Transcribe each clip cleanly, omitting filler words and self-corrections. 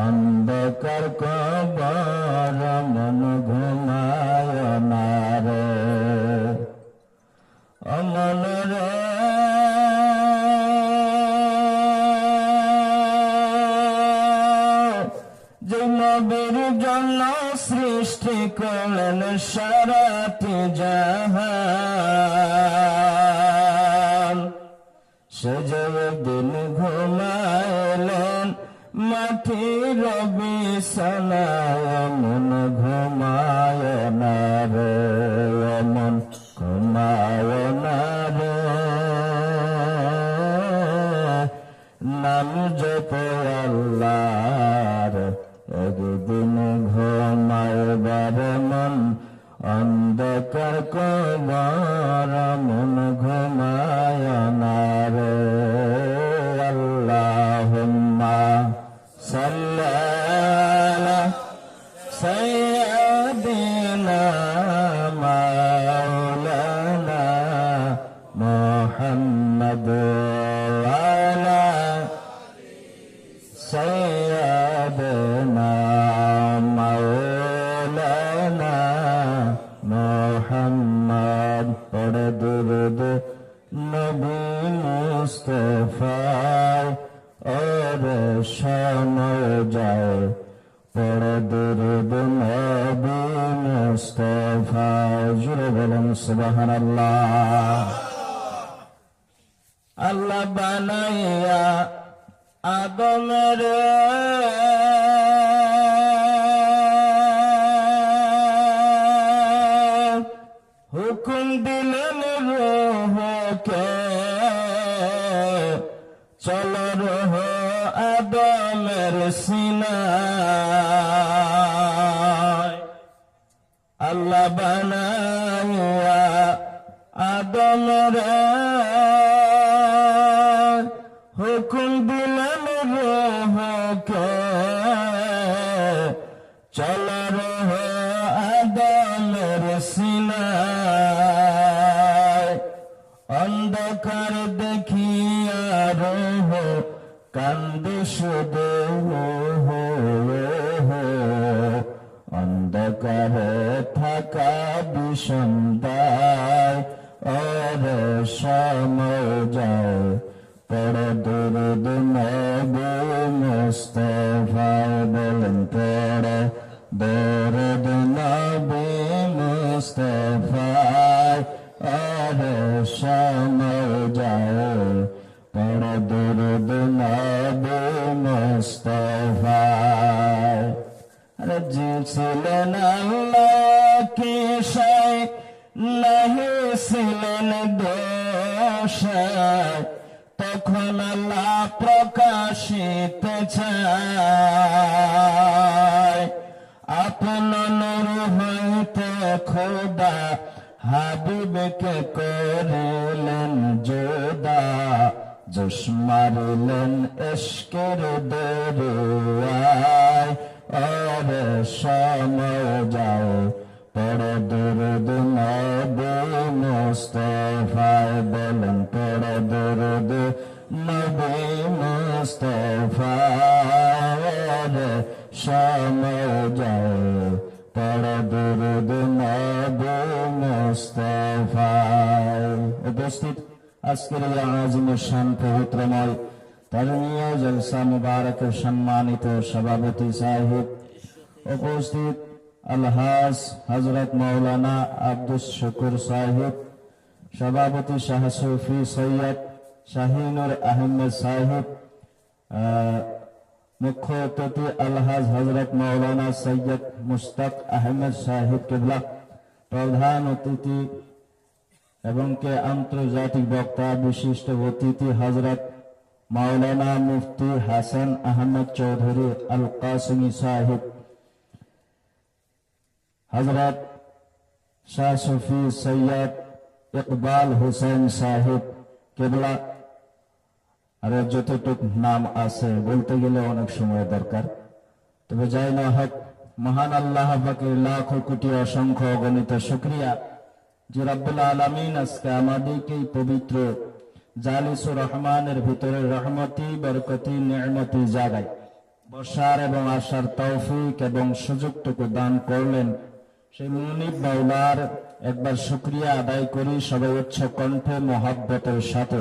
অন্ধকার কবর মন ঘুমায় না রে অমন রে যে নবীর জন্য সৃষ্টি করলেন সারাটি জাহান সে যে দিন ঘুমাইলেন মাটির বিছানায় মন ঘুমায় না রে মন ঘুমায় না রে নাম জপ আল্লাহর একদিন ঘুমাইবার মন অন্ধকার কবর মন ঘুমায় না রে আল্লাহুম্মা সাল্লি আলা সাইয়্যিদিনা মাওলানা মুহাম্মদ ওয়া আলা সাইয়্যিদিনা মাওলানা মুহাম্মদ পড়ে দুরূদ নবী মুস্তাফা और समय जाए पढ़ दुरूद नबी मुस्तफा जुरे बोलें सुबहान अल्लाह अल्लाह बनाया आदम रे हुकुम दिलन रूह के चलो रोह आदमेर सीनाय अल्लाह बनाया आदम रे हुकुम दिलन रूह के चलो रोह आदमेर सीनाय अंधकार देखिया रोह কান্দে শুধু অন্ধকারে থাকা বিষন্দায় ওর সময় যায় পড়ে দুরূদ নবী মুস্তাফা বলেন পড়ে দুরূদ নবী মুস্তাফা ওর সময় যায় পড়ে দুরূদ নবী মুস্তাফা ছিলেন আল্লাহ কি শাই নাহি ছিলেন দোষায় তখন আল্লাহ প্রকাশিত চায় আপন নূর হইতে খোদা হাবিবকে করিলেন জোদা জোশ মারিলেন ইশকের দরিয়ায় আর সময় যায় পড়ে দুরূদ নবী মুস্তাফা বলেন পড়ে দুরূদ নবী মুস্তাফা আর সময় যায় পড়ে দুরূদ নবী মুস্তাফা উপস্থিত আজকের এই আজিম শান পবিত্রময় ধর্মীয় জলসা মুবারকের সম্মানিত সভাপতি সাহেব উপস্থিত আলহাজ হযরত মাওলানা আব্দুস শুকুর সাহেব সভাপতি শাহ সুফি সৈয়দ শাহিনুর আহমেদ সাহেব মুখ্য অতিথি আলহাজ হযরত মাওলানা সৈয়দ মুশতাক আহমেদ সাহেব কিবলা প্রধান অতিথি এবং কে আন্তর্জাতিক বক্তা বিশিষ্ট অতিথি হযরত মাওলানা মুফতি হাসান আহমদ চৌধুরী আল কাসিমি সাহেব হযরত শাহ সুফি সৈয়দ ইকবাল হুসেন সাহেব কিবলা আর যতটুকু নাম আছে বলতে গেলে অনেক সময় দরকার তবে যাই না হোক মহান আল্লাহ পাকের লাখ কোটি অসংখ্য অগণিত শুকরিয়া যে রব্বুল আলামিন আজকে আমাদেরকে পবিত্র জালিসুর রহমানের ভিতরে রহমতি বরকতি নিয়ামতি জাগায় বসার এবং আসার তৌফিক এবং সুযোগটুকু দান করলেন, সেই মুনিব মাওলার একবার শুকরিয়া আদায় করি সবাই উচ্চ কণ্ঠে মোহাব্বতের সাথে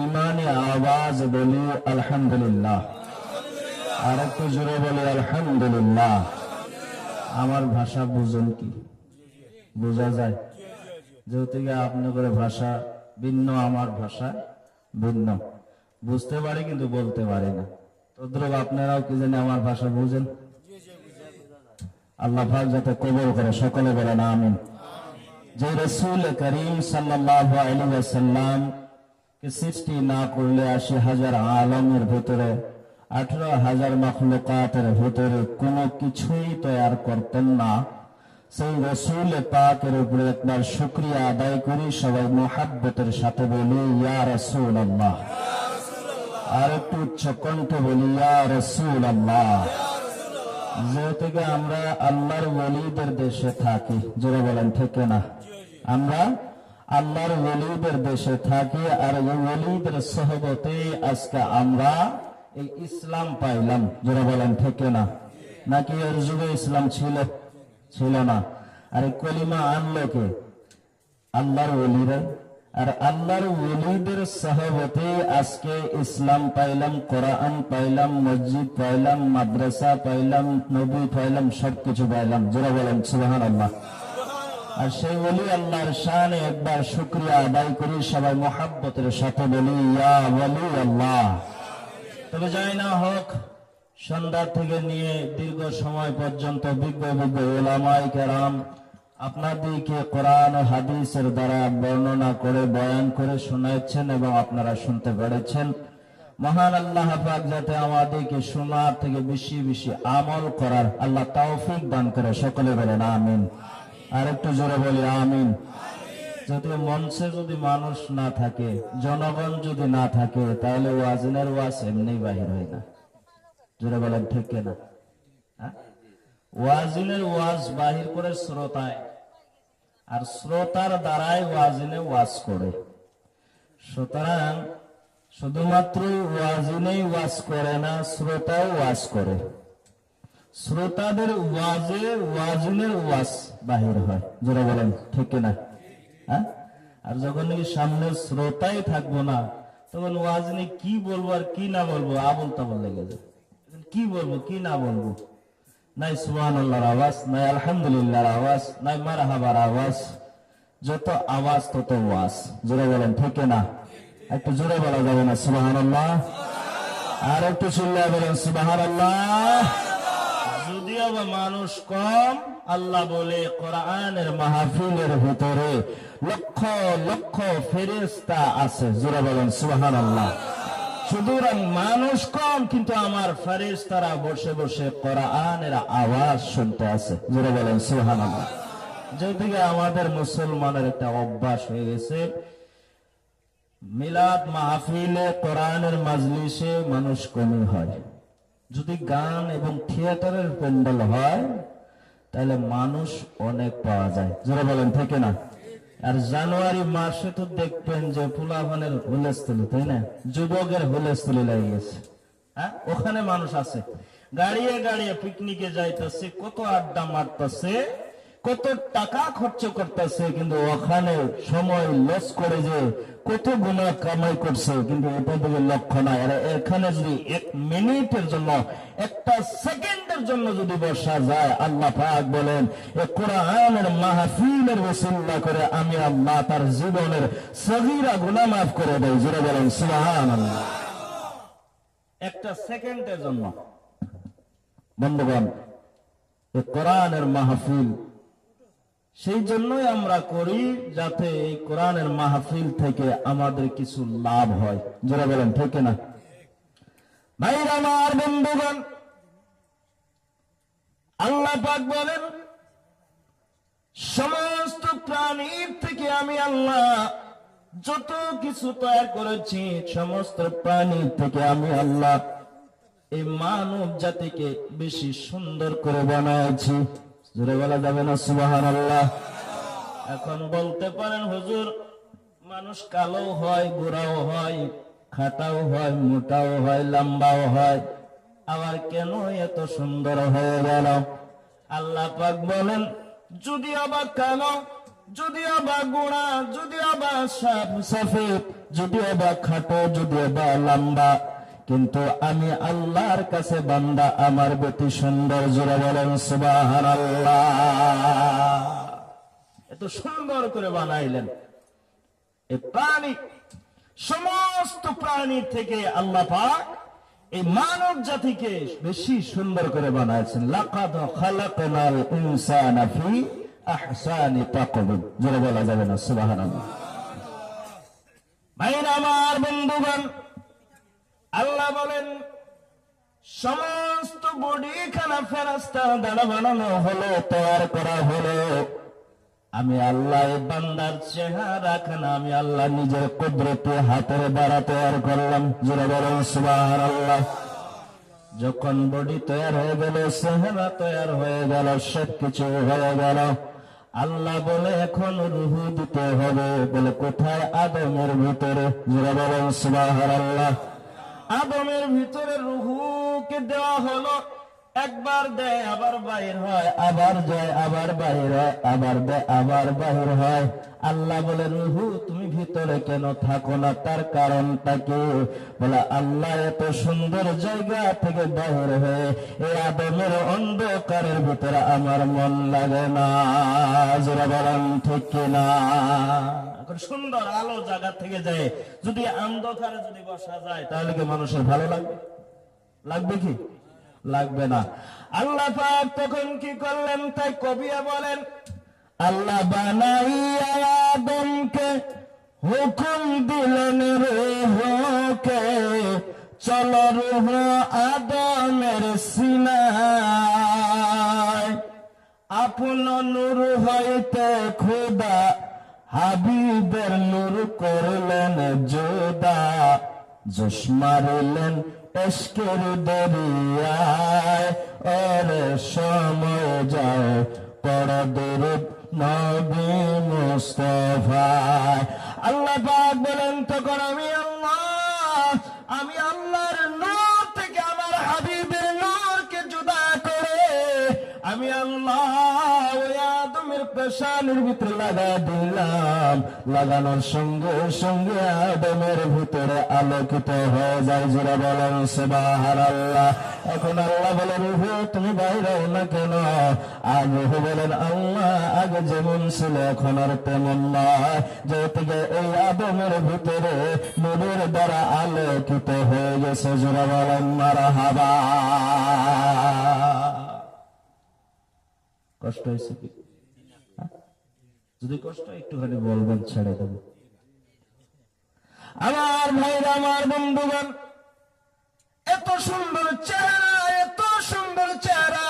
ইমানে আওয়াজ বলি আলহামদুলিল্লাহ। আর একটু জোরে বলি আলহামদুলিল্লাহ। আমার ভাষা বুঝুন কি? বোঝা যায়? যেহেতু আপনাদের ভাষা ভিন্ন, আমার ভাষা ভিন্ন, বুঝতে পারি কিন্তু বলতে পারি না। তদ্রুপ আপনারাও কি জানি আমার ভাষা বুঝেন? আল্লাহ পাক যাতে কবুল করে, সকলে বলেন আমিন। যে রাসূল করিম সাল্লাল্লাহু আলাইহি ওয়াসাল্লাম কে সৃষ্টি না করলে ৮০,০০০ আলমের ভিতরে ১৮,০০০ মাখলুকাতের ভিতরে কোনো কিছুই তৈরি করতেন না, সেই রাসূল পাকের উপরে একবার শুকরিয়া আদায় করি সবাই মুহাব্বতের সাথে বলি ইয়া রাসূলুল্লাহ। আর একটু উচ্চ কণ্ঠে বলি ইয়া রাসূলুল্লাহ। যেহেতু আমরা আল্লাহর ওলিদের দেশে থাকি, যারা বলেন ঠিক না, আমরা আল্লাহর ওলিদের দেশে থাকি, আর এই ওলিদের সহবতে আজকে আমরা এই ইসলাম পাইলাম, যারা বলেন ঠিক না। নাকি এর যুগে ইসলাম ছিল না? আর এই কলিমা আনলো কে? আল্লাহর ওলিরা। আর আল্লাহর ওলিদের সহবতে আজকে ইসলাম পাইলাম, কোরআন পাইলাম, মসজিদ পাইলাম, মাদ্রাসা পাইলাম, নবী পাইলাম, সবকিছু পাইলাম, যারা বলেন সুবহানাল্লাহ। আর সেই ওলি আল্লাহর শানে একবার শুকরিয়া আদায় করি সবাই মুহাব্বতের সাথে বলি ইয়া ওয়ালি আল্লাহ। তবে যাই না হোক, সন্ধ্যা থেকে নিয়ে দীর্ঘ সময় পর্যন্ত বিজ্ঞ উলামায়ে কেরাম আপনাদেরকে কোরআন ও হাদিসের দ্বারা বর্ণনা করে বয়ান করে শোনাচ্ছেন এবং আপনারা শুনতে পেরেছেন। মহান আল্লাহ পাক যাতে আমাদেরকে শোনার থেকে বেশি বেশি আমল করার আল্লাহ তৌফিক দান করে, সকলে বলেন আমিন। আর একটু জোরে বলি আমিন। যদি মঞ্চে যদি মানুষ না থাকে, জনগণ যদি না থাকে, তাহলে ওয়াজিনের ওয়াজ এমনি বাহির হয় না, জোরে বলেন ঠিক না? ওয়াজিনের ওয়াজ বাহির করে শ্রোতায়, আর শ্রোতার দ্বারাই ওয়াজিনে ওয়াজ করে। সুতরাং শুধুমাত্র ওয়াজিনেই ওয়াজ করে না, শ্রোতাও ওয়াজ করে। শ্রোতাদের ওয়াজে ওয়াজিনের ওয়াজ বাহির হয়, যারা বলেন ঠিক না? আর যখন নাকি সামনে শ্রোতাই থাকবো না, তখন ওয়াজিনে কি বলবো আর কি না বলবো আবল তাবল লেগে যায়। কি বলবো কি না বলবো, নাই সুবহানাল্লাহর আওয়াজ, নাই আলহামদুলিল্লাহর আওয়াজ, নাই মারহাবার আওয়াজ। যত আওয়াজ তত ওয়াজ, জোরে বলেন ঠিক না? একটু জোরে বলা যাবে না সুবহানাল্লাহ? আর একটু চিল্লায় বলেন সুবহানাল্লাহ। যদিও বা মানুষ কম, আল্লাহ বলে কোরআনের মাহফিলের ভিতরে লক্ষ লক্ষ ফেরেশতা আছে, জোরে বলেন সুবহানাল্লাহ। সুতরাং মানুষ কম, কিন্তু আমার ফেরেশতারা বসে বসে কোরআনের আওয়াজ শুনতে আছে, জোরে বলেন সুবহানাল্লাহ। যেদিকে আমাদের মুসলমানের একটা অভ্যাস হয়ে গেছে, মিলাদ মাহফিলে কোরআনের মাজলিসে মানুষ কমই হয়। যদি গান এবং থিয়েটারের প্যান্ডেল হয় তাহলে মানুষ অনেক পাওয়া যায়, জোরে বলেন ঠিক না? আর জানুয়ারি মাসে তো দেখবেন যে পোলাপানের হুলস্থুলি, তাই না? যুবকের হুলস্থুলি লেগে গেছে। ওখানে মানুষ আছে, গাড়িয়ে গাড়িয়ে পিকনিকে যাইতেছে, কত আড্ডা মারতেছে, কত টাকা খরচ করতেছে, কিন্তু ওখানে সময় লস করে যে কত গুণা কামাই করছে, কিন্তু এটা দিকে লক্ষ্য নাই। আর এখানে যদি 1 মিনিটের জন্য, একটা সেকেন্ডের জন্য যদি বসা যায়, আল্লাহ পাক বলেন এই কোরআনের মাহফিলের ওসিলা করে আমি আল্লাহ তার জীবনের সগীরা গুনাহ মাফ করে দেই, জোরে বলেন সুবহানাল্লাহ। একটা সেকেন্ডের জন্য। বন্ধুগণ, এই কোরআনের মাহফিল সেই জন্যই আমরা করি, যাতে এই কোরআনের মাহফিল থেকে আমাদের কিছু লাভ হয়, যারা বলেন ঠিক না? ভাইরা আমার, বন্ধুগণ, আল্লাহ পাক বলেন সমস্ত প্রাণীর থেকে আমি আল্লাহ যত কিছু তৈরি করেছি, সমস্ত প্রাণীর থেকে আমি আল্লাহ এই মানব জাতিকে বেশি সুন্দর করে বানাইছি, জোরে বলা যাবে না সুবহানাল্লাহ? এখন বলতে পারেন হুজুর, মানুষ কালো হয়, গোরাও হয়, খাটাও হয়, মোটাও হয়, লম্বাও হয়, আবার কেন এত সুন্দর হয়ে গেল? আল্লাহ পাক বলেন, যদিও বা কালো, যদিও বা গোড়া, যদিও বা সফেদ, যদিও বা খাটো, যদিও বা লম্বা, কিন্তু আমি আল্লাহর কাছে বান্দা আমার বেটি সুন্দর। জোরে বলেন সুবহানাল্লাহ। এত সুন্দর করে বানাইলেন। এই প্রাণী, সমস্ত প্রাণীর থেকে আল্লাহ পাক এই মানব জাতিকে বেশি সুন্দর করে বানাইছেন। লাকাদ খালাকনাল ইনসানা ফি আহসানি তাকওয়িম। জোরে বলা যাবে না সুবহানাল্লাহ। ভাইরা আমার, বন্ধুগণ, আল্লাহ বলেন সমস্ত বডি খানা ফেরেশতা দ্বারা বানানো হলো, তৈরি করা হলো। আমি আল্লাহ বান্দার চেহারা খানা আমি আল্লাহ নিজের কুদরতে হাতের দ্বারা তৈরি করলাম। জোরে বলেন সুবহানাল্লাহ। যখন বডি তৈরি হয়ে গেল, চেহারা তৈরি হয়ে গেল, সবকিছু হয়ে গেল, আল্লাহ বলে এখন রূহ দিতে হবে। বলে কোথায়? আদমের ভিতরে। জোরে বলেন সুবহানাল্লাহ। আদমের ভিতরে রূহকে দেওয়া হলো। একবার দেয় আবার বাহির হয়, আবার যায় আবার বাহির হয়, আবার দেয় আবার বাহির হয়। আল্লাহ বলে, রূহ তুমি ভিতরে কেন থাকো না? তার কারণটা কি? বলে, আল্লাহ এত সুন্দর জায়গা থেকে বাহির হয়ে এই আদমের অন্ধকারের ভিতরে আমার মন লাগে না। যারা বলেন ঠিক কিনা? সুন্দর আলো জায়গা থেকে যায়, যদি অন্ধকারে যদি বসা যায় তাহলে কি মানুষের ভালো লাগবে? লাগবে কি? লাগবে না। আল্লাহ পাক তখন কি করলেন? তাই কবিয়া বলেন, আল্লাহ বানাইয়া আদমকে হুকুম দিলেন রূহকে, চলো রূহ আদমের সিনায়, আপন নূর হইতে খোদা হাবিবের নূর করলেন জোদা, জোশ মারিলেন এশকের দরিয়ায়, ওরে সময় যায় পড় দরুদ নবী মুস্তাফায়। আল্লাহ পাক বলেন তখন আমি আল্লাহর নূর থেকে আমার হাবিবের নূরকে জুদা করে আমি আল্লাহ ওই আদমের পেশানির ভিতরে লাগা দিলাম। লাগানোর সঙ্গে সঙ্গে আদমের ভিতরে আলোকিত হয়ে যায়। যারা বলেন সুবহানাল্লাহ। এখন আল্লাহ বলে, রূহ তুমি বাইরে না কেন? আর রূহ বলেন, আল্লাহ আগে যেমন ছিল এখন আর তেমন নয়, যেহেতু এই আদমের ভিতরে নূরের দ্বারা আলোকিত হয়ে গেছে। যারা বলেন মারহাবা। কষ্ট হয়েছে কি? যদি কষ্ট একটুখানি বলবেন, ছেড়ে দেব। আমার ভাইরা, আমার বন্ধুগণ, এত সুন্দর চেহারা, এত সুন্দর চেহারা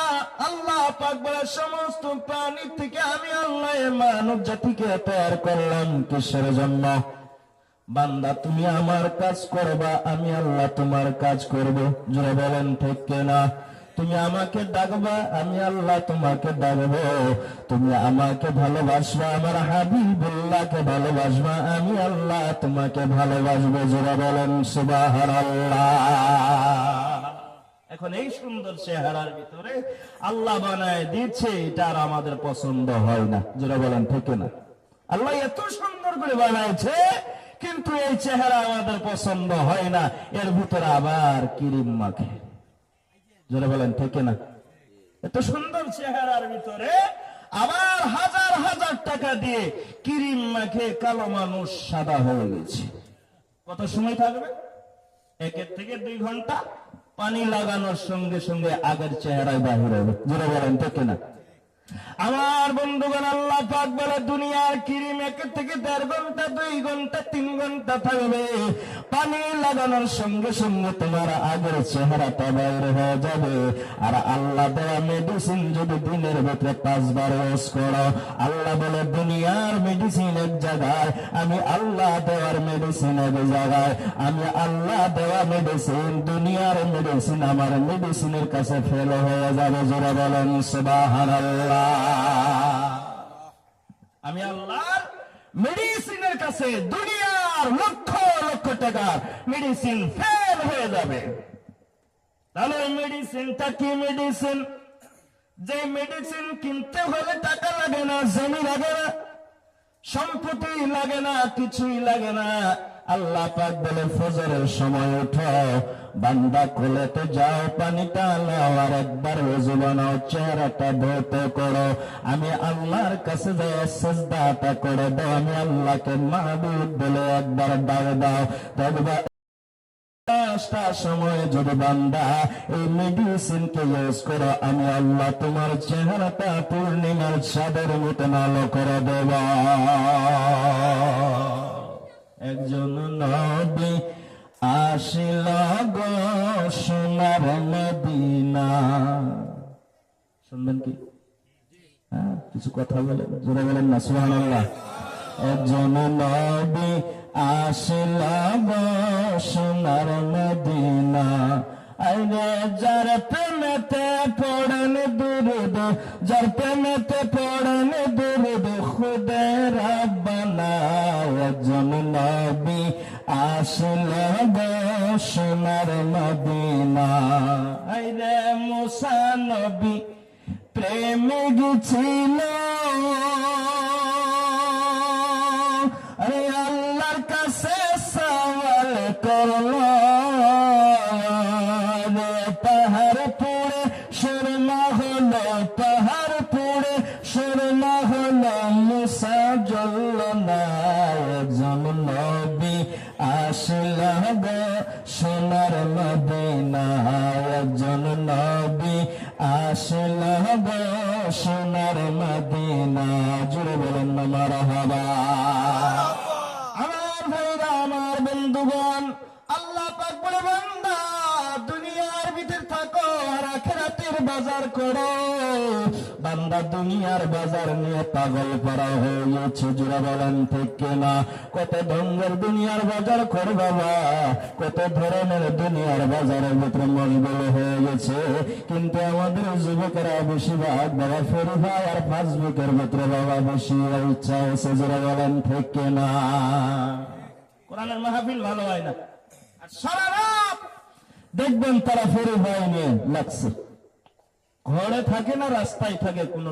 আল্লাহ পাক বলে সমস্ত প্রাণী থেকে আমি আল্লাহ মানব জাতিকে তৈরি করলাম। কিসের জন্য? বান্দা তুমি আমার কাজ করবা, আমি আল্লাহ তোমার কাজ করব। জোরে বলেন ঠিক কিনা? তুমি আমাকে ডাকবা, আমি আল্লাহ তোমাকে ডাকবো। তুমি আমাকে ভালোবাসবা, আমার হাবিবুল্লাহকে ভালোবাসবা, আমি আল্লাহ তোমাকে ভালোবাসবো। যারা বলেন সুবহানাল্লাহ। এখন এই সুন্দর চেহারার ভিতরে আল্লাহ বানায় দিচ্ছে, এটা আর আমাদের পছন্দ হয় না। যারা বলেন ঠিক না? আল্লাহ এত সুন্দর করে বানাইছে, কিন্তু এই চেহারা আমাদের পছন্দ হয় না। এর ভিতরে আবার ক্রিম মাখে। যারা বলেন ঠিক না? এত সুন্দর চেহারার ভিতরে আবার হাজার হাজার টাকা দিয়ে ক্রিম মাখে কালো মানুষ সাদা হয়ে গেছে। কত সময় থাকবে? 1 থেকে 2 ঘন্টা পানি লাগানোর সঙ্গে সঙ্গে আগের চেহারায় বাহির হবে। যারা বলেন ঠিক না? আমার বন্ধুগণ, আল্লাহ পাক বলে দুনিয়ার ক্রিম 1 থেকে 1.5 ঘন্টা, 2 ঘন্টা, 3 ঘন্টা থাকবে। পানি লাগানোর সঙ্গে সঙ্গে তোমার আগের চেহারাটা বাইর হয়ে যাবে। আর আল্লাহ দেওয়া মেডিসিন যদি দিনের ভিতরে 5 বার ইউজ করো, আল্লাহ বলে দুনিয়ার মেডিসিন এক জায়গায়, আমি আল্লাহ দেওয়ার মেডিসিন এক জায়গায়। আমি আল্লাহ দেওয়া মেডিসিন, দুনিয়ার মেডিসিন আমার মেডিসিনের কাছে ফেল হয়ে যাবে। যারা বলেন সুবহানাল্লাহ। আমি আল্লাহর মেডিসিনের কাছে দুনিয়ার লক্ষ লক্ষ টাকার মেডিসিন ফেল হয়ে যাবে। তাহলে ওই মেডিসিনটা কি মেডিসিন? যে মেডিসিন কিনতে হলে টাকা লাগে না, জমি লাগে না, সম্পত্তি লাগে না, কিছুই লাগে না। আল্লাহ পাক বলে ফজরের সময় উঠো, বান্দা কোলেতে যাও, পানিটা নাও, আর একবার ওযু বানাও, চেহারাটা ধৌত করো, আমি আল্লাহর কাছে যাও, সিজদাটা করে দাও, আমি আল্লাহকে মাহবুব বলে একবার ডাক দাও। তবে 5টা সময় যদি বান্দা এই মেডিসিনকে ইউজ করো, আমি আল্লাহ তোমার চেহারাটা পূর্ণিমার চাঁদের মতন আলো করে দেব। একজন নবী আসিল গো সোনার মদিনা। শুনবেন কি? হ্যাঁ, কিছু কথা বলেন, জোরে বলেন না সুবহানাল্লাহ। একজন নবী আসিল গো সোনার মদিনা, আরে যার প্রেমেতে পড়েন দুরুদ, যার প্রেমেতে পড়েন দুরুদ খুদে রাব্বানা। একজন নবী আসিল গো সোনার মদিনা, আরে মুসা নবী প্রেমিক ছিল, আরে আল্লাহর কাছে সওয়াল করলো, পাহাড় পুড়ে সুরমা হলো, পাহাড় পুড়ে সুরমা হলো, মুসা জ্বলল না। একজন নবী আসিল গো সোনার মদিনা, একজন নবী আসিল গো সোনার মদিনা। জুড়ে বলেন না মারহাবা। আমার ভাইরা, আমার বন্ধুগণ, আল্লাহ পাক বলে বান্দা দুনিয়ার ভিতর থাকো আর আখিরাতের বাজার করো। বান্দা দুনিয়ার বাজার নিয়ে পাগল করা হয়েছে, জোরে বলেন ঠিক কিনা? কত ঢঙ্গের দুনিয়ার বাজার করে বাবা, কত ধরনের দুনিয়ার বাজারের ভিতরে মশগুল হয়ে গেছে। কিন্তু আমাদের যুবকেরা বেশিরভাগ বাবা ফেরি ভাই আর ফেসবুকের ভিতরে বাবা বেশি ইচ্ছা হয়েছে, জোরে বলেন ঠিক কিনা? কোরআনের মাহফিল ভালো হয় না, আর সারা রাত দেখবেন তারা ফেরি ভাই নিয়ে লাগছে, ঘরে থাকে না রাস্তায় থাকে, কোনো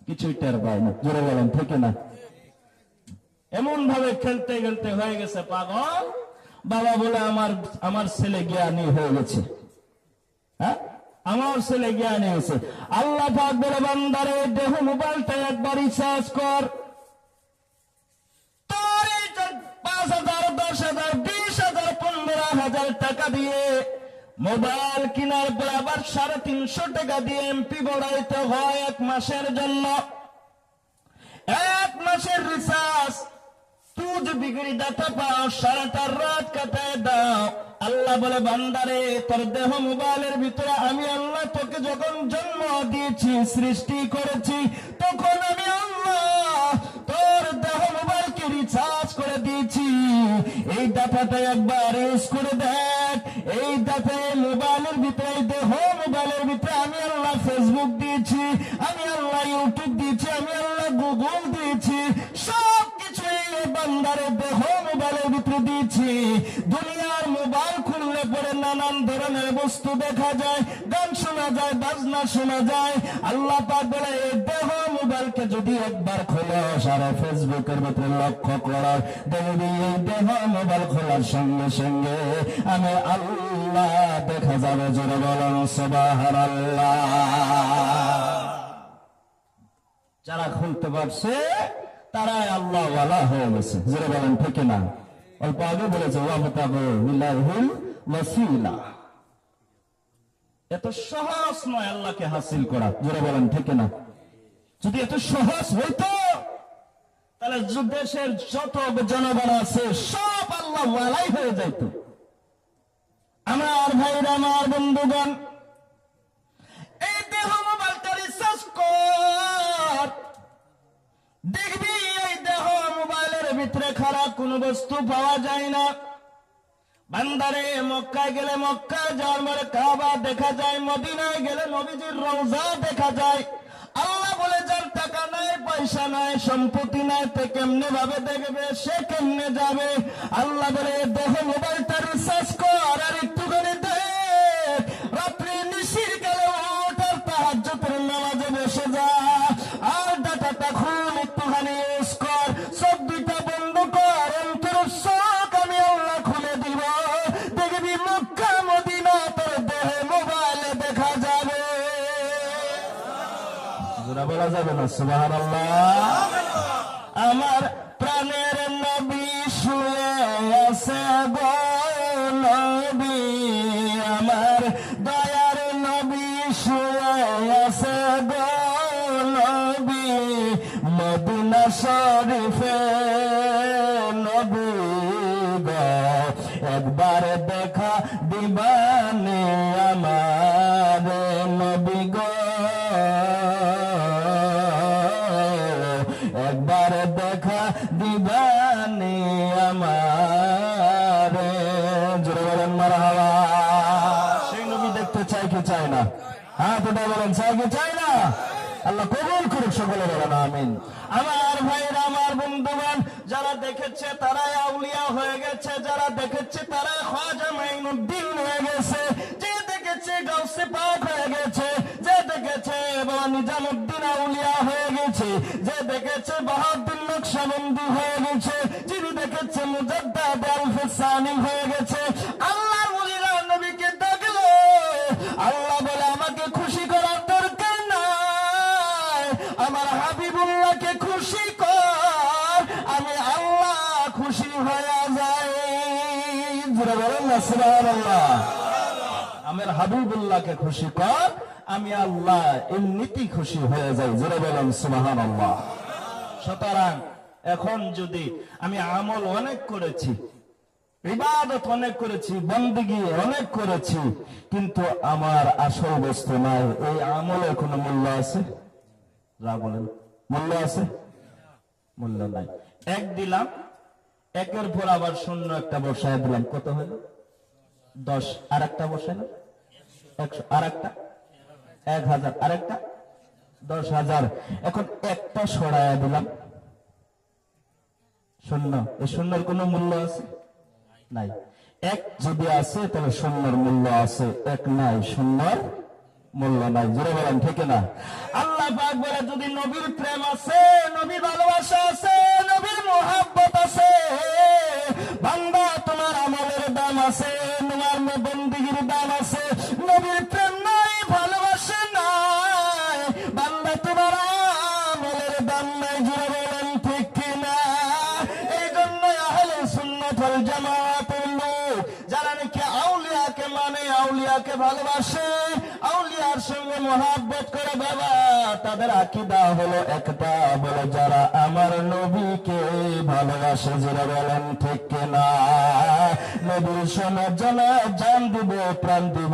কিছুই টের পায় না, জোরে বলেন ঠিক না? এমন ভাবে খেলতে খেলতে হয়ে গেছে পাগল। বাবা বলে আমার ছেলে জ্ঞানী হয়ে গেছে। হ্যাঁ, আমার ছেলে জ্ঞানী হয়েছে। আল্লাহ পাক বলে বান্দারে দেহ মোবাইলটা একবার রিচার্জ কর, তোর 5,000, 10,000, 20,000, 15,000 টাকা দিয়ে মোবাইল কেনার পর আবার 350 টাকা দিয়ে এমপি বাড়াইতে হয় 1 মাসের জন্য। 1 মাসের রিচার্জ 2 GB ডাটা পাও, সারাটা রাত কাটায় দাও। আল্লাহ বলে বান্দারে তোর দেহ মোবাইলের ভিতরে আমি আল্লাহ তোকে যখন জন্ম দিয়েছি, সৃষ্টি করেছি, তখন আমি আল্লাহ তোর দেহ মোবাইলকে রিচার্জ করে দিয়েছি। এই ডাটাটা একবার ইউজ করে দেখ। এই ডাটা মোবাইলের ভিতরে, দেহ মোবাইলের ভিতরে আমি আল্লাহ ফেসবুক দিয়েছি, আমি আল্লাহ ইউটিউব দিয়েছি, আমি আল্লাহ গুগল দিয়েছি, সব কিছু বান্দারে দেহ মোবাইলের ভিতরে দিয়েছি। দুনিয়ার মোবাইল খুললে পরে নানান ধরনের বস্তু দেখা যায়, গান শোনা যায়, বাজনা শোনা যায়। আল্লাহ পাক বলে এই দেহ মোবাইলকে যদি একবার খোলো, সারা ফেসবুকের ভিতরে লক্ষ্য করো, দেখবি এই দেহ মোবাইল খোলার সঙ্গে সঙ্গে আমি আল্লাহ দেখা যাবে। জোরে বলেন সুবহানাল্লাহ। যারা খুলতে পারছে তারাই আল্লাহ ওয়ালা হয়ে গেছে, জোরে বলেন ঠিক না? অল্প আগে বলেছে ওয়াবতাগু ইলাইহিল ওয়াসিলা। এত সহজ নয় আল্লাহকে হাসিল করা, জোরে বলেন ঠিক না? যদি এত সহজ হইতো তাহলে দেশের যত জনগণ আছে সব আল্লাহ ওয়ালাই হয়ে যাইত। আমার ভাইরা, আমার বন্ধুগণ, এই দেহ মোবাইলটা রিসার্চ কর, দেখবি এই দেহ মোবাইলের ভিতরে খারাপ কোনো বস্তু পাওয়া যায় না। বান্দারে মক্কায় গেলে মক্কায় যাওয়ার পরে কাবা দেখা যায়, মদিনায় গেলে নবীজির রওজা দেখা যায়। আল্লাহ বলে যার টাকা নাই, পয়সা নাই, সম্পত্তি নাই, তে কেমনে ভাবে দেখবে, সে কেমনে যাবে? আল্লাহ বলে দেহ মোবাইলটা রিসার্চ কর আর একটুখানি দেখ, জোরে বলা যাবে না সুবহানাল্লাহ। আমার প্রাণের নবী শুয়ে আছে গো নবী, আমার দয়ার নবী শুয়ে আছে গো নবী, মদিনা শরীফে নবী গো, একবার দেখা দিবানে আমার নবী গো, একবার দেখা দিবানে আমার। জোরে বলেন মারহাবা। সেই নবী দেখতে চাই কি চায় না? হ্যাঁ তো বলেন চাই কি চায় না? আল্লাহ কবুল করুক, সকলে বলেন আমিন। আমার ভাইরা, আমার বন্ধুগণ, যারা দেখেছে তারাই আউলিয়া হয়ে গেছে, যারা দেখেছে তারাই খাজা মাইনুদ্দিন হয়ে গেছে, যে দেখেছে গাউসে পাক হয়ে গেছে, যে দেখেছে বাবা নিজামুদ্দিন আউলিয়া হয়ে গেছে, যে দেখেছে বাহাউদ্দিন নকশবন্দি হয়ে গেছে, যিনি দেখেছে মুজাদ্দাদ আল-ফিসানি হয়ে গেছে। আল্লাহর ওলিরা নবীকে দেখলো, আল্লাহ বলে আমাকে খুশি করার দরকার নাই, আমার হাবিবুল্লাহকে খুশি কর, আমি আল্লাহ খুশি হয়ে যাই। জোরে বলেন না সুবহানাল্লাহ। আমার হাবিবুল্লাহকে খুশি কর, আমি আল্লাহ এমনিতেই খুশি হয়ে যাই। জোরে বলেন সুবহানাল্লাহ। সুতরাং এখন যদি আমি আমল অনেক করেছি, ইবাদত অনেক করেছি, বন্দেগী অনেক করেছি, কিন্তু আমার আসল বস্তু নাই, এই আমলের কোনো মূল্য আছে? যা বলেন, মূল্য আছে? মূল্য নাই। এক দিলাম, একের পর আবার শূন্য একটা বসায় দিলাম, কত হলো? 10। আর একটা বসাইলাম 100, আর একটা 1000, আর একটা 10,000। এখন একটা সরাইয়া দিলাম, শূন্য। এই শূন্যের কোনো মূল্য আছে? নাই। এক যদি আছে তাহলে শূন্যর মূল্য আছে, এক নাই, শূন্যর মূল্য নাই। জোরে বলেন ঠিক না? আল্লাহ পাক বলে যদি নবীর প্রেম আছে, নবীর ভালোবাসা আছে, নবীর মোহাব্বত আছে, বান্দা তোমার আমলের দাম আছে, তোমার বন্দেগীর দাম আছে। নবীর প্রেম নাই, ভালোবাসা নাই, বান্দা তোমার আমলের দাম নাই। জোরে বলেন ঠিক কিনা? এই জন্য আহলে সুন্নাত ওয়াল জামাতের লোক যারা নাকি আউলিয়াকে মানে, আউলিয়াকে ভালোবাসে, আউলিয়ার সঙ্গে মোহাব্বত করে, বাবা তাদের আকীদা হলো একটা, বলে যারা আমার নবীকে ভালোবাসে। যারা বলেন ঠিক কিনা? নবীর শোনার জন্য জান দিব, প্রাণ দিব।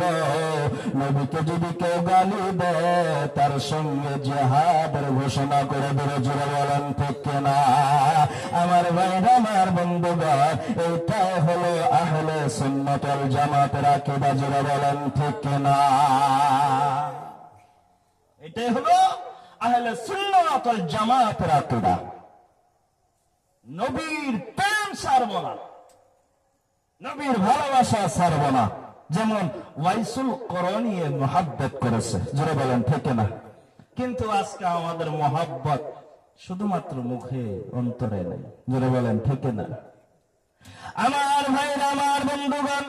নবীকে যদি কেউ গালি দেয় তার সঙ্গে জিহাদের ঘোষণা করে দেবে। যারা বলেন ঠিক কিনা? আমার ভাইরা, আমার বন্ধুগণ, এইটাই হলো আহলে সুন্নাত ওয়াল জামাতের আকীদা। যারা বলেন ঠিক কিনা? এটাই হলো আহলে সুন্নাত ওয়াল জামাতের আকীদা। নবীর প্রেম ছাড়ব না, নবীর ভালোবাসা ছাড়ব না। যেমন ওয়াইসুল করণী মুহাব্বত করেছে। জোরে বলেন ঠিক না? কিন্তু আজকে আমাদের মোহাব্বত শুধুমাত্র মুখে, অন্তরে নেই। জোরে বলেন ঠিক না? আমার ভাইরা, আমার বন্ধুগণ,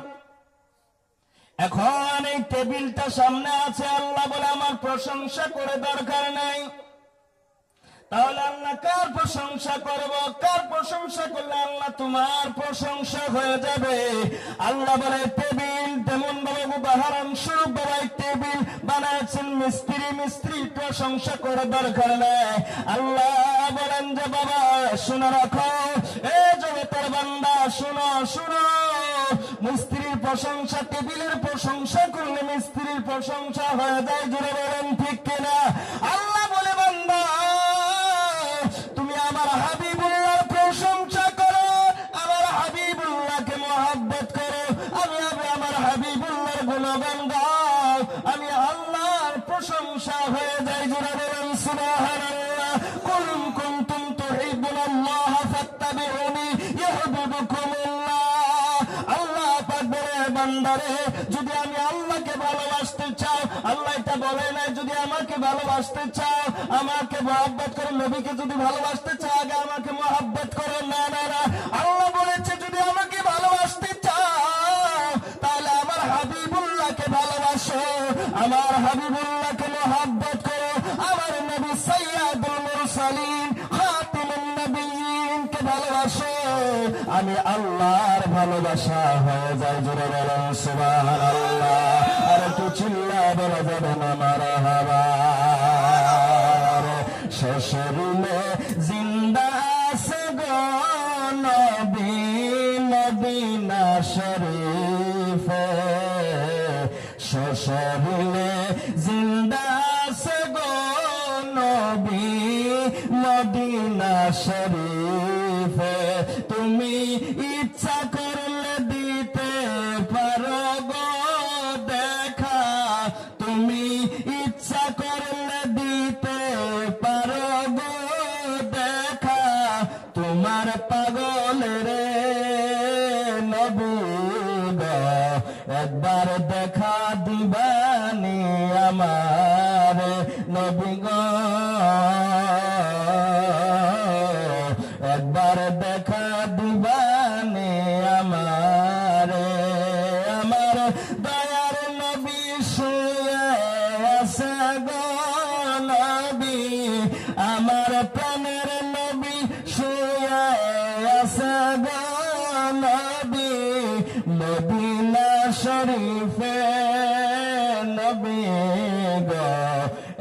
এখন এই টেবিলটা সামনে আছে, আল্লাহ বলে আমার প্রশংসা করে দরকার নাই। তাহলে আল্লাহ কার প্রশংসা করব? কার প্রশংসা করলে আল্লাহ তোমার প্রশংসা হয়ে যাবে? আল্লাহ বলে টেবিল তেমন ভাবে উদাহরণ স্বরূপ বাবা টেবিল বানাচ্ছেন মিস্ত্রি, মিস্ত্রি প্রশংসা করে দরকার নেই। আল্লাহ বলেন যে বাবা শুনে রাখো, এ জগতের বান্দা শুনো, শুনো, মিস্ত্রির প্রশংসা, টেবিলের প্রশংসা করলে মিস্ত্রির প্রশংসা হয়ে যায়। জুড়ে বলেন ঠিক কিনা? আল্লাহ বলে বান্দা তুমি আমার হাবিবুল্লাহর প্রশংসা করো, আমার হাবিবুল্লাহকে মহব্বত করো, আমি আমার হাবিবুল্লাহর গুণগান গাও, আমি আল্লাহর প্রশংসা হয়ে যাই। জুড়ে বলেন সুবহানাল্লাহ। কুল কুনতুম তুহিব্বুনাল্লাহ ফাত্তাবিউনি ইউহিব্বুকুমুল্লাহ। আল্লাহ পাক বলে বান্দারে যদি আমি আল্লাহকে ভালোবাসতে চাও, আল্লাহ এটা বলে নাই যদি আমাকে ভালোবাসতে চাও আমাকে মহব্বত করো, নবীকে যদি ভালোবাসতে চাও আগে আমাকে মহব্বত করো। না না না, আল্লাহ বলেছে যদি আমাকে ভালোবাসতে চাও তাহলে আমার হাবিবুল্লাহকে ভালোবাসো, আমার হাবিবুল্লাহকে মহব্বত করো, আমার নবী আমি আল্লাহর ভালোবাসা হয়ে যাই। জোরে বলেন সুবহানাল্লাহ। আর একটু চিল্লা বলা যাবে না মারহাবা। শ্বশুরিলে জিন্দা আছে গো নবী মদিনা শরীফে, শ্বশুরিলে জিন্দা আছে গো নবী মদিনা শরীফে, তুমি ইচ্ছা করলে দিতে পারো গো দেখা, তুমি ইচ্ছা করলে দিতে পারো গো দেখা, তোমার পাগলের নবী গো একবার দেখা দিবানি আমার নবী গো, একবার দেখা দিবানি আমার, আমার দয়ার নবী শুয়ে আছে গো নবী, আমার প্রাণের নবী শুয়ে আছে গো নবী মদিনা শরীফে নবী গো,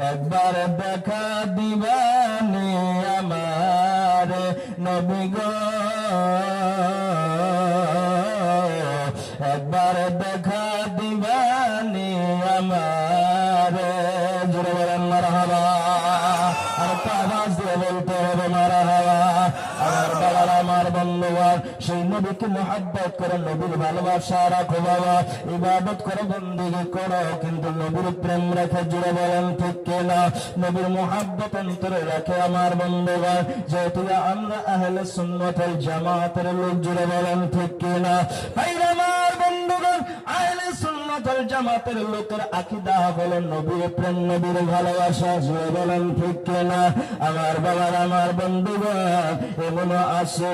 একবার দেখা দিবানি আমার নবী গো, একবার দেখা দিবানি আমার। জোরে বলেন মারহাবা। আর একটা আওয়াজ দিয়ে বলতে হবে মারহাবা। আমার বাবার আমার বন্ধুগণ, সেই নবীকে মুহাব্বত করে, নবীর ভালোবাসা রাখো বাবা, ইবাদত করো, বন্দেগী করো, কিন্তু নবীর প্রেম রেখে। জুড়ে বলেন ঠিক কিনা? নবীর মুহাব্বত অন্তরে রাখে আমার বন্ধুগণ, যেহেতু আমরা আহলে সুন্নাত ওয়াল জামাতের লোক। জুড়ে বলেন ঠিক কিনা? ভাইরা আমার বন্ধুগণ, আহলে সুন্নাত ওয়াল জামাতের লোকের আকীদা হলো নবীর প্রেম, নবীর ভালোবাসা। জুড়ে বলেন ঠিক কিনা? আমার বাবার আমার বন্ধুগণ, এমনও আছে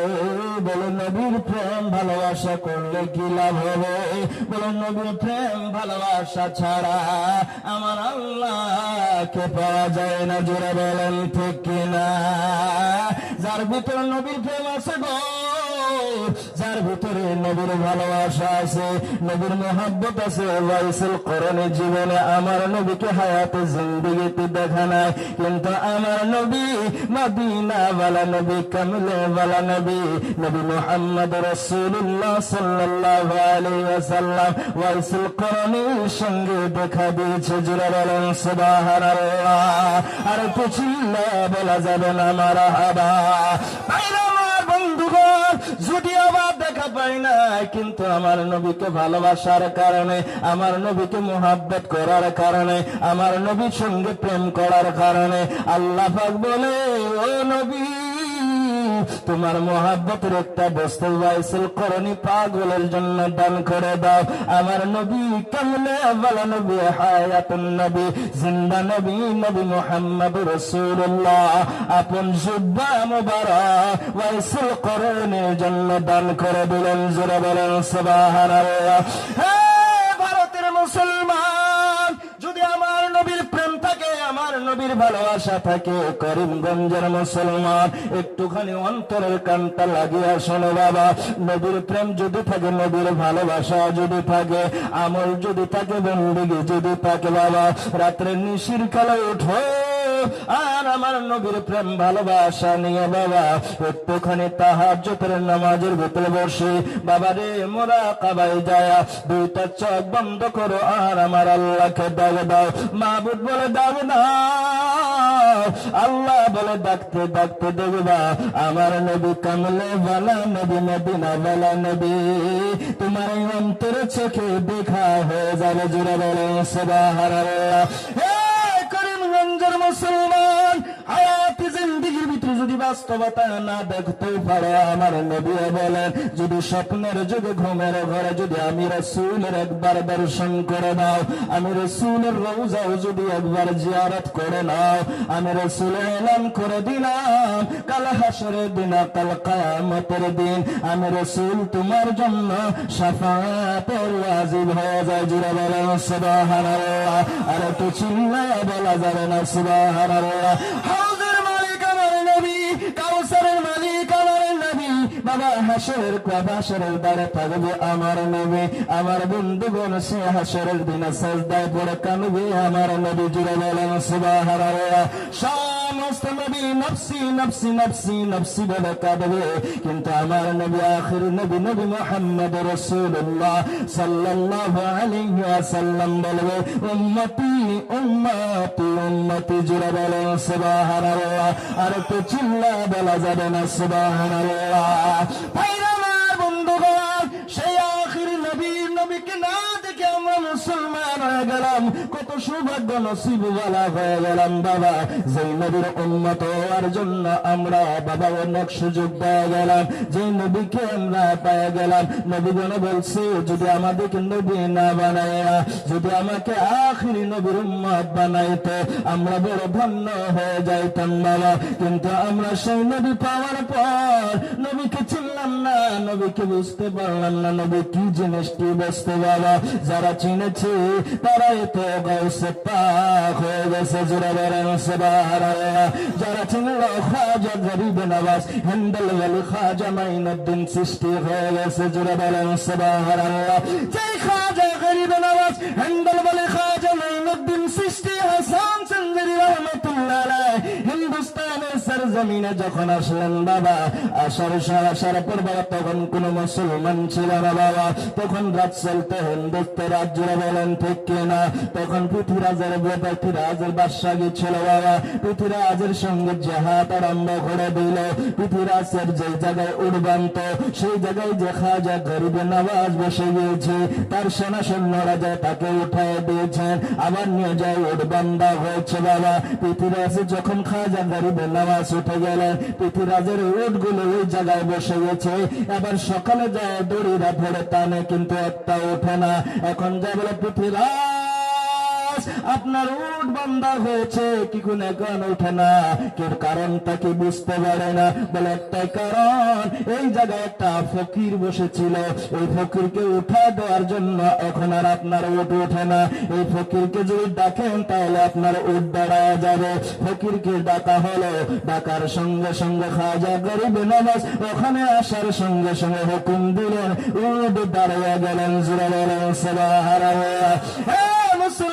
বলে নবীর প্রেম ভালোবাসা করলে কি লাভ হবে? বলে নবীর প্রেম ভালোবাসা ছাড়া আমার আল্লাহকে পাওয়া যায় না। জোরে বলেন ঠিক কিনা? যার ভিতরে নবীর প্রেম আছে গো, যার ভিতরে নবীর ভালোবাসা আছে, নবীর মোহাব্বত আছে, ওয়াইসুল করণে জীবনে আমার নবীকে হায়াতে জিন্দেগিতে দেখা নাই, কিন্তু আমার নবী মদিনা ওয়ালা নবী, কামলে ওয়ালা নবী, নবী মুহাম্মদ রাসূলুল্লাহ সাল্লাল্লাহু আলাইহি ওয়াসাল্লাম ওয়াইসুল করণের সঙ্গে দেখা দিয়েছে। জোরে বলেন সুবহানাল্লাহ। আর একটু চিল্লা বলা যাবে না মারহাবা। আমার বন্ধুগণ, যদি আবার দেখা পাই না, কিন্তু আমার নবীকে ভালোবাসার কারণে, আমার নবীকে মুহাব্বত করার কারণে, আমার নবীর সঙ্গে প্রেম করার কারণে আল্লাহ পাক বলে, ও নবী তোমার মোহাব্বতের একটা বস্তু ওয়াইসুল করণী পাগলের জন্য দান করে দাও। আমার নবী কামলে ওয়ালা নবী, হায়াতুন নবী, জিন্দা নবী, নবী মুহাম্মদ রাসূলুল্লাহ আপন জুব্বা মুবারক ওয়াইসুল করণীর জন্য দান করে দিলেন। জোরে বলেন সুবহানাল্লাহ। হে ভারতের মুসলমান, যদি আমার নবীর প্রেম থাকে, আমার নবীর ভালোবাসা থাকে, করিমগঞ্জের মুসলমান একটুখানি অন্তরের কানটা লাগিয়ে শোনো বাবা, নবীর প্রেম যদি থাকে, নবীর ভালোবাসা যদি থাকে, আমল যদি থাকে, বন্দেগী যদি থাকে বাবা, রাত্রে নিশির কালে উঠো আর আমার নবীর প্রেম ভালোবাসা নিয়ে বাবা একটুখানি তাহাজ্জুদের নামাজের ভিতরে বসে বাবা রে মুরাকাবায় যায়, দুইটা চোখ বন্ধ করো আর আমার আল্লাহকে ডাক দাও। মাবুদ বলে ডাক না, আল্লাহ বলে ডাকতে ডাকতে দেখবা আমার নবী কামলে ওয়ালা নবী, মদিনা ওয়ালা নবী তোমার অন্তরে চোখে দেখা হয়ে যাবে। জোরে বলে সুবহানাল্লাহ। করিমগঞ্জের মুসলমান, হায়াতি জিন্দেগির ভিতরে যদি বাস্তবতা না দেখতে পারে, আমার নবী বলেন, যদি স্বপ্নের যুগে ঘুমের ঘরে যদি আমি রাসূলের একবার দর্শন করে নাও, আমি রাসূলের রওজাও যদি একবার জিয়ারত করে নাও, আমি রাসূল এলান করে দিলাম কাল হাসরের দিন, কাল কিয়ামতের দিন আমি রাসূল তোমার জন্য শাফাআতের ওয়াজিব হয়ে যায়। জোরে বলেন সুবহানাল্লাহ। আর একটু চিল্লায় বলা যাবে না সুবহানাল্লাহ। হাউজের মালিক আমার নবী, কাউসারের মালিক আমার নবী, বাবা হাসরের হাসরের দ্বারে থাকবে আমার নবী, আমার বন্ধুগণ সে হাসরের দিনে সাজদায় পড়ে কাঁদবে আমার নবী। জুড়ে বলেন সুবহানাল্লাহ। সমস্ত নবী নফসি নফসি নফসি নফসি বলে কাঁদবে, কিন্তু আমার নবী আখির নবী নবী মুহাম্মদ রাসূলুল্লাহ সাল্লাল্লাহু আলাইহি ওয়াসাল্লাম বলবে উম্মতি উম্মতি উম্মতি। জুড়ে বলেন সুবহানাল্লাহ। আর তো চিল্লা বলা যাবে না সুবহানাল্লাহ। ভাইরা আমার বন্ধুগণ, সেই আখির নবীকে না দেখে আমরা মুসলমান হয়ে গেলাম, কত সৌভাগ্য নসিব ওয়ালা হয়ে গেলাম বাবা। যেই নবীর উম্মত হওয়ার জন্য আমরা বাবা অনেক সুযোগ পেয়ে গেলাম, যে নবীকে আমরা পেয়ে গেলাম। নবীগণ বলছে যদি আমাদেরকে নবী না বানায়, যদি আমাকে আখিরি নবীর উম্মত বানাইতো আমরা বড় ধন্য হয়ে যাইতাম বাবা। কিন্তু আমরা সেই নবী পাওয়ার পর নবীকে চিনলাম না, নবীকে বুঝতে পারলাম না, নবী কি জিনিসটি বুঝতে বাবা। যারা চিনেছে তারাই তো গাউসে পাক হয়ে গেছে। জোরে বলেন সুবহানাল্লাহ। যারা চিনল খাজা গরিব নওয়াজ হ্যান্ডেল ওয়ালি খাজা মাইনুদ্দিন চিশতি হয়ে গেছে। জোরে বলেন সুবহানাল্লাহ। যেই খাজা গরিব নওয়াজ হ্যান্ডেল ওয়ালি খাজা মাইনুদ্দিন চিশতি হাসান চন্দ্রি রহমাতুল্লাহ আলাইহি হিন্দুস্তানের সরজমিনে যখন আসলেন বাবা, আসার পর বাবা তখন কোন মুসলমান ছিল না বাবা। তখন রাজ চলতে হিন্দুস্তান রাজ্য বলেন ঠিক কিনা। তখন পৃথ্বীরাজের বাদশা ছিল বাবা। পৃথ্বীরাজের সঙ্গে জেহাদ আরম্ভ করে দিল। পৃথ্বীরাজের যে জায়গায় উড়বান্ত সেই জায়গায় যে খাজা গরিব নওয়াজ বসে গিয়েছে, তার সেনা সৈন্যরা যায় তাকে উঠায় দিয়েছেন, আবার নিয়ে যায় উড়বান্দা হয়েছে বাবা। পৃথ্বীরাজ যখন খাজা গরিব নওয়াজ উঠে গেলেন, পৃথ্বীরাজের উটগুলো ওই জায়গায় বসে গেছে। এবার সকালে যায় দড়িরা ধরে টানে, কিন্তু একটা ওঠে না। এখন যা বলে পৃথ্বীরাজ আপনার উট বান্দা হয়েছে, কি কোন এখন ওঠে না, কেউ কারণটা কি বুঝতে পারে না। বলে একটাই কারণ, এই জায়গায় একটা ফকির বসেছিল, এই ফকিরকে উঠা দেওয়ার জন্য এখন আর আপনার উট ওঠে না। এই ফকিরকে যদি ডাকেন তাহলে আপনার উট দাঁড়ায় যাবে। ফকিরকে ডাকা হলো, ডাকার সঙ্গে সঙ্গে খাজা গরিব নওয়াজ ওখানে আসার সঙ্গে সঙ্গে হুকুম দিলেন, উট দাঁড়িয়ে গেলেন। জোরে বলেন সুবহানাল্লাহ।